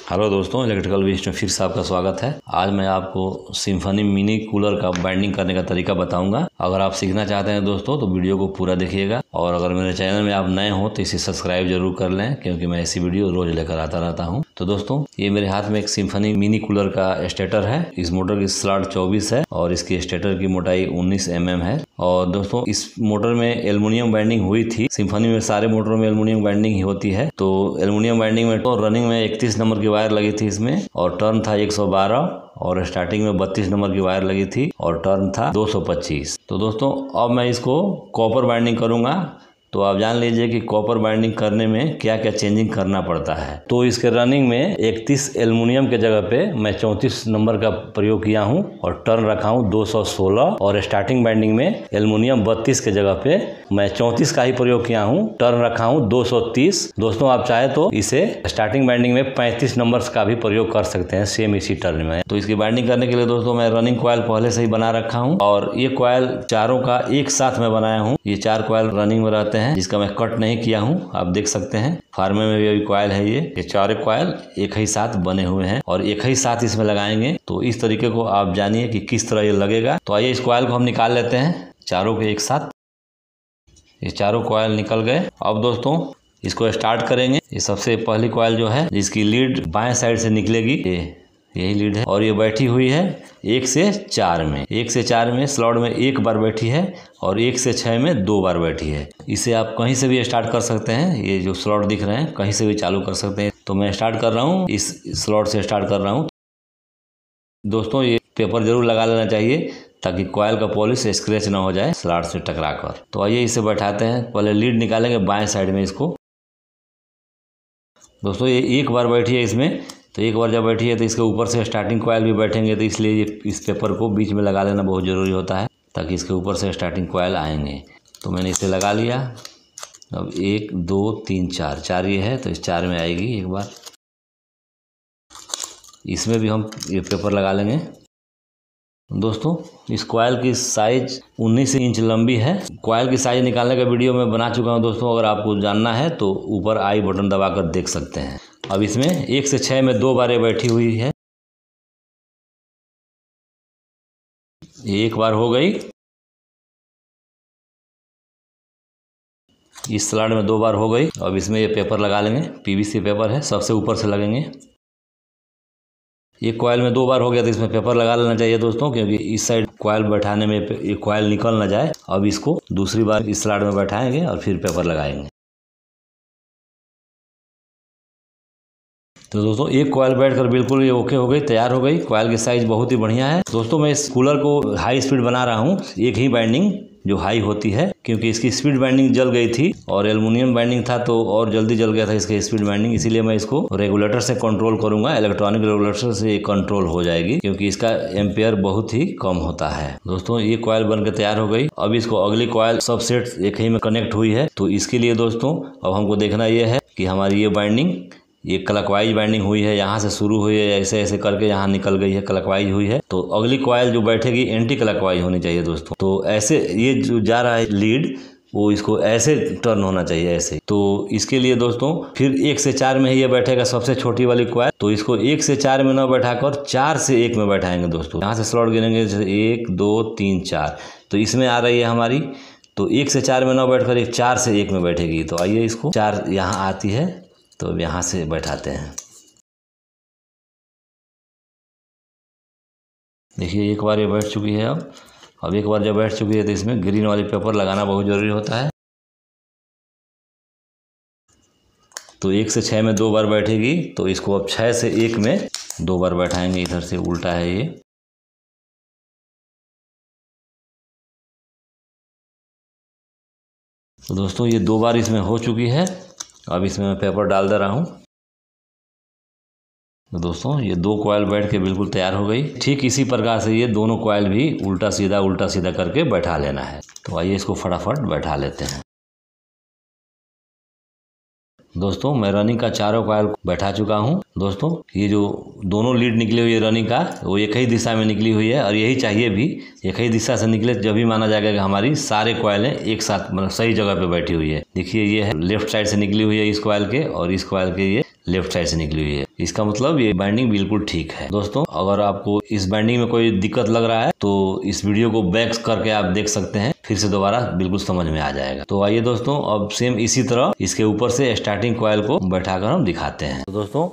Hello दोस्तों, electrical waste में फिर से आपका स्वागत है। आज मैं आपको सिम्फनी मिनी कूलर का बाइंडिंग करने का तरीका बताऊंगा। अगर आप सीखना चाहते हैं दोस्तों तो वीडियो को पूरा देखिएगा, और अगर मेरे चैनल में आप नए हो तो इसे सब्सक्राइब जरूर कर लें, क्योंकि मैं ऐसी वीडियो रोज लेकर आता रहता हूं। तो दोस्तों, ये मेरे हाथ में एक सिम्फनी मिनी कूलर का स्टेटर है। इस मोटर की स्लॉट 24 है और इसकी स्टेटर की मोटाई 19 mm है। और दोस्तों, इस मोटर में एल्युमिनियम बाइंडिंग हुई थी। सिम्फनी में सारे मोटरों में एल्युमिनियम बाइंडिंग ही होती है। तो एल्युमिनियम बाइंडिंग में तो रनिंग में 31 नंबर की वायर लगी थी इसमें, और टर्न था 112, और स्टार्टिंग में 32 नंबर की वायर लगी थी और टर्न था 225। तो दोस्तों, अब मैं इसको कॉपर बाइंडिंग करूंगा। तो आप जान लीजिए कि कॉपर बाइंडिंग करने में क्या क्या चेंजिंग करना पड़ता है। तो इसके रनिंग में 31 एल्युमिनियम के जगह पे मैं 34 नंबर का प्रयोग किया हूं और टर्न रखा हूं 216, और स्टार्टिंग बाइंडिंग में एल्युमिनियम 32 के जगह पे मैं 34 का ही प्रयोग किया हूं, टर्न रखा हूं 230। दोस्तों, आप चाहे तो इसे स्टार्टिंग बाइंडिंग में 35 नंबर का भी प्रयोग कर सकते हैं, सेम इसी टर्न में। तो इसकी बाइंडिंग करने के लिए दोस्तों, मैं रनिंग कॉइल पहले से ही बना रखा हूँ, और ये कॉइल चारों का एक साथ में बनाया हूँ। ये 4 कॉइल रनिंग में रहते हैं, जिसका मैं कट नहीं किया हूँ। आप देख सकते हैं फार्मे में भी अभी कॉइल है। ये चारों कॉइल एक ही साथ बने हुए हैं और एक ही साथ इसमें लगाएंगे। तो इस तरीके को आप जानिए कि किस तरह ये लगेगा। तो आइए इस कॉइल को हम निकाल लेते हैं चारों के एक साथ। ये चारों कॉइल निकल गए। अब दोस्तों, इसको स्टार्ट करेंगे। ये सबसे पहली कॉइल जो है, जिसकी लीड बाएं साइड से निकलेगी, यही लीड है, और ये बैठी हुई है 1 से 4 में। 1 से 4 में स्लॉट में 1 बार बैठी है, और 1 से 6 में 2 बार बैठी है। इसे आप कहीं से भी स्टार्ट कर सकते हैं। ये जो स्लॉट दिख रहे हैं, कहीं से भी चालू कर सकते हैं। तो मैं स्टार्ट कर रहा हूँ, इस स्लॉट से स्टार्ट कर रहा हूँ। दोस्तों, ये पेपर जरूर लगा लेना चाहिए ताकि कॉइल का पॉलिश स्क्रैच ना हो जाए स्लॉट से टकरा कर। तो आइए इसे बैठाते हैं। पहले लीड निकालेंगे बाएं साइड में इसको। दोस्तों, ये 1 बार बैठी है इसमें, तो 1 बार जब बैठी है तो इसके ऊपर से स्टार्टिंग कॉइल भी बैठेंगे। तो इसलिए इस पेपर को बीच में लगा लेना बहुत ज़रूरी होता है, ताकि इसके ऊपर से स्टार्टिंग कॉइल आएंगे। तो मैंने इसे लगा लिया। अब 1 2 3 4 ये है, तो इस 4 में आएगी एक बार। इसमें भी हम ये पेपर लगा लेंगे। दोस्तों, इस कॉइल की साइज 19 इंच लंबी है। कॉइल की साइज निकालने का वीडियो मैं बना चुका हूं दोस्तों। अगर आपको जानना है तो ऊपर आई बटन दबाकर देख सकते हैं। अब इसमें 1 से 6 में 2 बार बैठी हुई है। 1 बार हो गई। इस स्लॉट में 2 बार हो गई। अब इसमें ये पेपर लगा लेंगे। पीवीसी पेपर है, सबसे ऊपर से लगेंगे। ये कॉइल में 2 बार हो गया, तो इसमें पेपर लगा लेना चाहिए दोस्तों, क्योंकि इस साइड कॉइल बैठाने में ये कॉइल निकल ना जाए। अब इसको दूसरी बार इस स्लॉट में बैठाएंगे और फिर पेपर लगाएंगे। तो दोस्तों, एक कॉइल बैठकर बिल्कुल ये ओके हो गई, तैयार हो गई। कॉइल की साइज बहुत ही बढ़िया है। दोस्तों, मैं इस कूलर को हाई स्पीड बना रहा हूँ, एक ही बाइंडिंग जो हाई होती है, क्योंकि इसकी स्पीड बाइंडिंग जल गई थी और एल्युमिनियम बाइंडिंग था तो और जल्दी जल गया था इसकी स्पीड बाइंडिंग। इसीलिए मैं इसको रेगुलेटर से कंट्रोल करूंगा। इलेक्ट्रॉनिक रेगुलेटर से कंट्रोल हो जाएगी, क्योंकि इसका एम्पेयर बहुत ही कम होता है। दोस्तों, ये कॉइल बनकर तैयार हो गई। अब इसको अगली कॉइल सब सेट एक ही में कनेक्ट हुई है। तो इसके लिए दोस्तों, अब हमको देखना यह है कि हमारी ये बाइंडिंग, ये क्लॉकवाइज बाइंडिंग हुई है, यहाँ से शुरू हुई है, ऐसे ऐसे करके यहाँ निकल गई है, क्लॉकवाइज हुई है। तो अगली कॉइल जो बैठेगी एंटी क्लॉकवाइज होनी चाहिए दोस्तों। तो ऐसे ये जो जा रहा है लीड, वो इसको ऐसे टर्न होना चाहिए, ऐसे। तो इसके लिए दोस्तों, फिर 1 से 4 में ही ये बैठेगा सबसे छोटी वाली कॉइल। तो इसको 1 से 4 में न बैठाकर 4 से 1 में बैठाएंगे दोस्तों। यहाँ से स्लॉट गिनेंगे 1 2 3 4। तो इसमें आ रही है हमारी। तो 1 से 4 में न बैठकर 4 से 1 में बैठेगी। तो आइए इसको 4 यहाँ आती है, तो अब यहाँ से बैठाते हैं। देखिए, एक बार ये बैठ चुकी है। अब एक बार जब बैठ चुकी है तो इसमें ग्रीन वाली पेपर लगाना बहुत ज़रूरी होता है। तो 1 से 6 में 2 बार बैठेगी, तो इसको अब 6 से 1 में 2 बार बैठाएंगे। इधर से उल्टा है ये। तो दोस्तों, ये 2 बार इसमें हो चुकी है। अब इसमें मैं पेपर डाल दे रहा हूँ। तो दोस्तों, ये 2 कॉइल बैठ के बिल्कुल तैयार हो गई। ठीक इसी प्रकार से ये दोनों कॉइल भी उल्टा सीधा करके बैठा लेना है। तो आइए इसको फटाफट बैठा लेते हैं। दोस्तों, मैं रनिंग का चारों कॉइल बैठा चुका हूं। दोस्तों, ये जो दोनों लीड निकली हुई है रनिंग का, वो एक ही दिशा में निकली हुई है, और यही चाहिए भी। एक ही दिशा से निकले जब भी माना जाएगा कि हमारी सारे कॉइलें एक साथ मतलब सही जगह पे बैठी हुई है। देखिए, ये है लेफ्ट साइड से निकली हुई है इस कॉइल के, और इस कॉइल के ये लेफ्ट साइड से निकली हुई है। इसका मतलब ये बाइंडिंग बिल्कुल ठीक है। दोस्तों अगर आपको इस बाइंडिंग में कोई दिक्कत लग रहा है तो इस वीडियो को बैक करके आप देख सकते हैं, फिर से दोबारा बिल्कुल समझ में आ जाएगा। तो आइए दोस्तों अब सेम इसी तरह इसके ऊपर से स्टार्टिंग कॉइल को बैठाकर हम दिखाते हैं। तो दोस्तों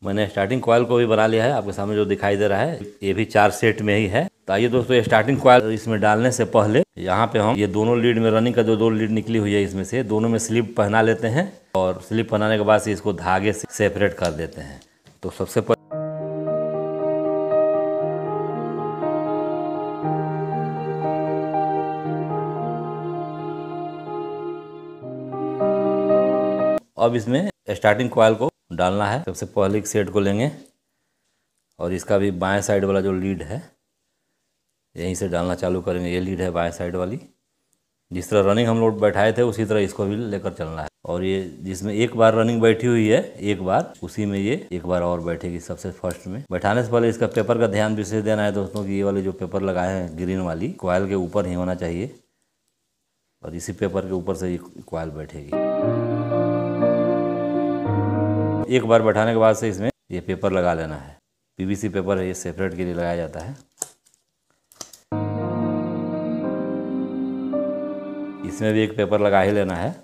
मैंने स्टार्टिंग कॉइल को भी बना लिया है, आपके सामने जो दिखाई दे रहा है ये भी 4 सेट में ही है। तो आइए दोस्तों ये स्टार्टिंग कॉइल इसमें डालने से पहले यहाँ पे हम ये दोनों लीड में रनिंग का जो 2 लीड निकली हुई है इसमें से दोनों में स्लिप पहना लेते हैं और स्लिप पहनाने के बाद से इसको धागे से सेपरेट कर देते हैं। तो सबसे पहले अब इसमें स्टार्टिंग कॉइल को डालना है। सबसे पहले एक सेट को लेंगे और इसका भी बाएं साइड वाला जो लीड है यहीं से डालना चालू करेंगे। ये लीड है बाएं साइड वाली, जिस तरह रनिंग हम लोग बैठाए थे उसी तरह इसको भी लेकर चलना है। और ये जिसमें एक बार रनिंग बैठी हुई है एक बार, उसी में ये एक बार और बैठेगी। सबसे फर्स्ट में बैठाने से पहले इसका पेपर का ध्यान विशेष देना है दोस्तों कि ये वाले जो पेपर लगाए हैं ग्रीन वाली कॉइल के ऊपर ही होना चाहिए और इसी पेपर के ऊपर से ये कॉइल बैठेगी। एक बार बैठाने के बाद से इसमें ये पेपर लगा लेना है। पीवीसी पेपर है, ये सेपरेट के लिए लगाया जाता है। इसमें भी एक पेपर लगा ही लेना है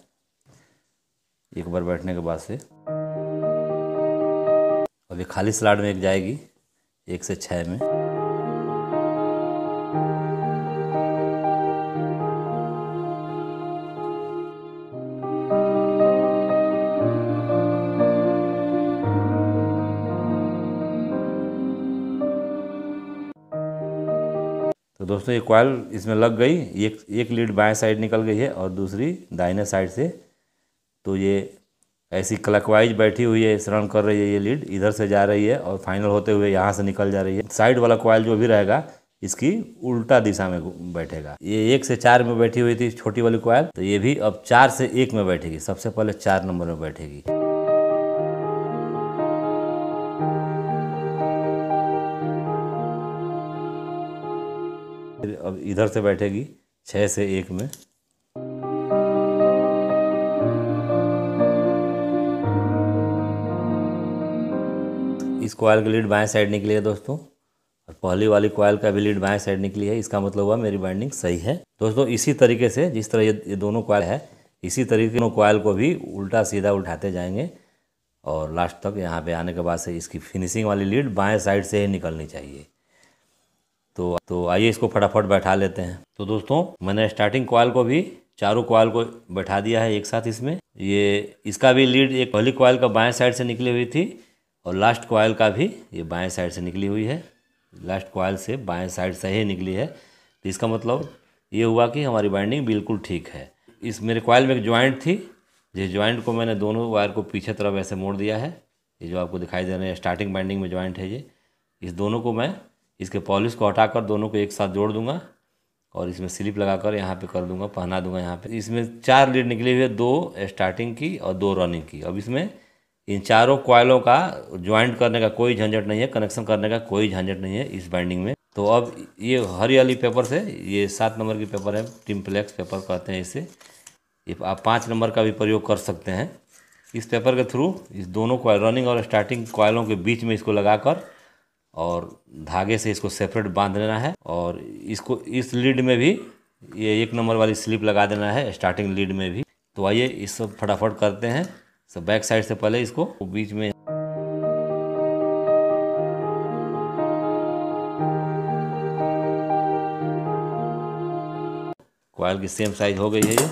एक बार बैठने के बाद से। अब ये खाली स्लॉट में एक जाएगी 1 से 6 में। तो दोस्तों ये कॉइल इसमें लग गई, एक लीड बाएं साइड निकल गई है और दूसरी दाहिने साइड से। तो ये ऐसी क्लॉकवाइज बैठी हुई है, इस रन कर रही है। ये लीड इधर से जा रही है और फाइनल होते हुए यहाँ से निकल जा रही है। साइड वाला कॉइल जो भी रहेगा इसकी उल्टा दिशा में बैठेगा। ये 1 से 4 में बैठी हुई थी छोटी वाली कॉइल, तो ये भी अब 4 से 1 में बैठेगी। सबसे पहले 4 नंबर में बैठेगी। अब इधर से बैठेगी 6 से 1 में। इस कॉइल की लीड बाएं साइड निकली है दोस्तों और पहली वाली कॉइल का भी लीड बाएं साइड निकली है। इसका मतलब हुआ मेरी बाइंडिंग सही है। दोस्तों इसी तरीके से जिस तरह ये दोनों कॉइल है इसी तरीके से कॉइल को भी उल्टा सीधा उठाते जाएंगे और लास्ट तक यहाँ पे आने के बाद से इसकी फिनिशिंग वाली लीड बाएं साइड से ही निकलनी चाहिए। तो आइए इसको फटाफट बैठा लेते हैं। तो दोस्तों मैंने स्टार्टिंग कॉइल को भी चारों कॉइल को बैठा दिया है एक साथ इसमें। ये इसका भी लीड एक पहली कॉइल का बाएं साइड से निकली हुई थी और लास्ट कॉइल का भी ये बाएं साइड से निकली हुई है। लास्ट कॉइल से बाएं साइड से ही निकली है। तो इसका मतलब ये हुआ कि हमारी बाइंडिंग बिल्कुल ठीक है। इस मेरे कॉइल में एक ज्वाइंट थी, जिस ज्वाइंट को मैंने दोनों वायर को पीछे तरफ ऐसे मोड़ दिया है। ये जो आपको दिखाई दे रहे हैं स्टार्टिंग बाइंडिंग में ज्वाइंट है ये। इस दोनों को मैं इसके पॉलिश को हटाकर दोनों को एक साथ जोड़ दूंगा और इसमें स्लिप लगाकर यहाँ पे कर दूंगा, पहना दूंगा यहाँ पे। इसमें 4 लीड निकली हुई है, 2 स्टार्टिंग की और 2 रनिंग की। अब इसमें इन चारों कॉइलों का ज्वाइंट करने का कोई झंझट नहीं है, कनेक्शन करने का कोई झंझट नहीं है इस बाइंडिंग में। तो अब ये हरी वाली पेपर से, ये 7 नंबर की पेपर है, टिम्पलेक्स पेपर कहते हैं इसे। ये आप 5 नंबर का भी प्रयोग कर सकते हैं। इस पेपर के थ्रू इस दोनों कॉइल रनिंग और स्टार्टिंग कॉइलों के बीच में इसको लगाकर और धागे से इसको सेपरेट बांध लेना है और इसको इस लीड में भी ये 1 नंबर वाली स्लिप लगा देना है स्टार्टिंग लीड में भी। तो आइए इस सब फटाफट करते हैं। सब बैक साइड से पहले इसको बीच में कॉइल की सेम साइज हो गई है ये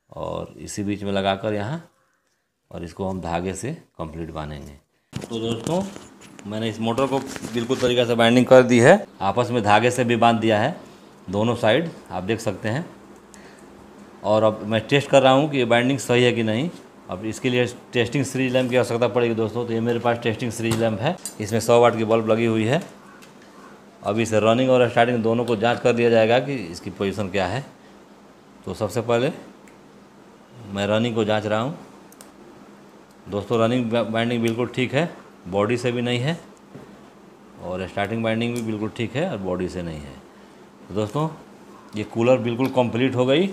और इसी बीच में लगाकर यहाँ और इसको हम धागे से कंप्लीट बांधेंगे। तो दोस्तों मैंने इस मोटर को बिल्कुल तरीके से बाइंडिंग कर दी है, आपस में धागे से भी बांध दिया है दोनों साइड, आप देख सकते हैं। और अब मैं टेस्ट कर रहा हूँ कि ये बाइंडिंग सही है कि नहीं। अब इसके लिए टेस्टिंग सीरीज लैम्प की आवश्यकता पड़ेगी दोस्तों। तो ये मेरे पास टेस्टिंग सीरीज लैम्प है, इसमें 100 वाट की बल्ब लगी हुई है। अब इसे रनिंग और स्टार्टिंग दोनों को जांच कर दिया जाएगा कि इसकी पोजीशन क्या है। तो सबसे पहले मैं रनिंग को जांच रहा हूँ दोस्तों। रनिंग बाइंडिंग बिल्कुल ठीक है, बॉडी से भी नहीं है और स्टार्टिंग बाइंडिंग भी बिल्कुल ठीक है और बॉडी से नहीं है। तो दोस्तों ये कूलर बिल्कुल कंप्लीट हो गई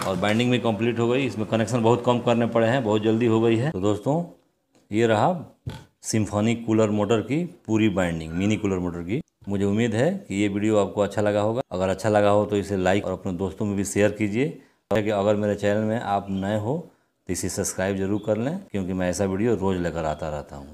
और बाइंडिंग भी कंप्लीट हो गई। इसमें कनेक्शन बहुत कम करने पड़े हैं, बहुत जल्दी हो गई है। तो दोस्तों ये रहा सिम्फनी कूलर मोटर की पूरी बाइंडिंग, मिनी कूलर मोटर की। मुझे उम्मीद है कि ये वीडियो आपको अच्छा लगा होगा। अगर अच्छा लगा हो तो इसे लाइक और अपने दोस्तों में भी शेयर कीजिए। कि अगर मेरे चैनल में आप नए हो तो इसे सब्सक्राइब जरूर कर लें, क्योंकि मैं ऐसा वीडियो रोज़ लेकर आता रहता हूँ।